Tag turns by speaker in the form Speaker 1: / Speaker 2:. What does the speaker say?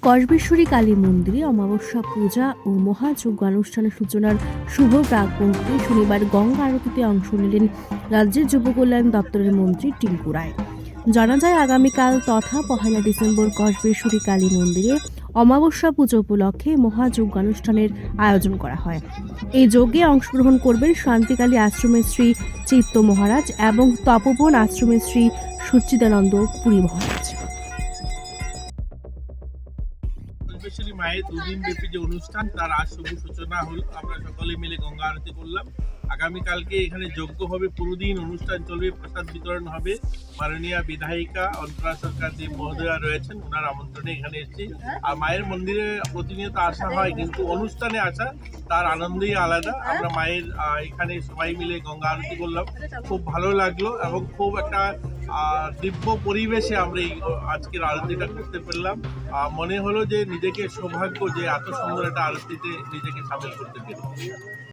Speaker 1: কসবেশ্বরী কালী মন্দিরে অমাবস্যা পূজা ও মহাযজ্ঞানুষ্ঠানের সূচনার শুভ প্রাক-মুহূর্তে শনিবার গঙ্গা আরতিতে অংশ নিলেন রাজ্যের যুব কল্যাণ দপ্তরের মন্ত্রী টিঙ্কু রায়। জানা যায়, আগামীকাল তথা 1 ডিসেম্বর কসবেশ্বরী কালী মন্দিরে অমাবস্যা পুজো উপলক্ষে মহাযজ্ঞানুষ্ঠানের আয়োজন করা হয়। এই যজ্ঞে অংশগ্রহণ করবেন শান্তিকালী আশ্রমের শ্রী চিত্ত মহারাজ এবং তপোবন আশ্রমের শ্রী সচ্চিদানন্দ পুরী মহারাজ।
Speaker 2: কসবেশ্বরী মায়ের দুদিন ব্যাপী যে অনুষ্ঠান তার আজ শুভ সূচনা হলো। আমরা সকলে মিলে গঙ্গা আরতি করলাম। আগামীকালকে এখানে যজ্ঞ হবে, পুরো দিন অনুষ্ঠান চলবে, প্রসাদ বিতরণ হবে। মাননীয় বিধায়িকা অন্তরা সরকার যে মহোদয়া রয়েছেন, ওনার আমন্ত্রণে এখানে এসেছি। আর মায়ের মন্দিরে প্রতিনিয়ত আসা হয়, কিন্তু অনুষ্ঠানে আসা তার আনন্দই আলাদা। আমরা মায়ের এখানে সবাই মিলে গঙ্গা আরতি করলাম, খুব ভালো লাগলো এবং খুব একটা দিব্য পরিবেশে আমরা এই আজকের আরতিটা করতে পারলাম। মনে হলো যে নিজেকে সৌভাগ্য যে এত সুন্দর একটা আরতিতে নিজেকে সামিল করতে পেরেছি।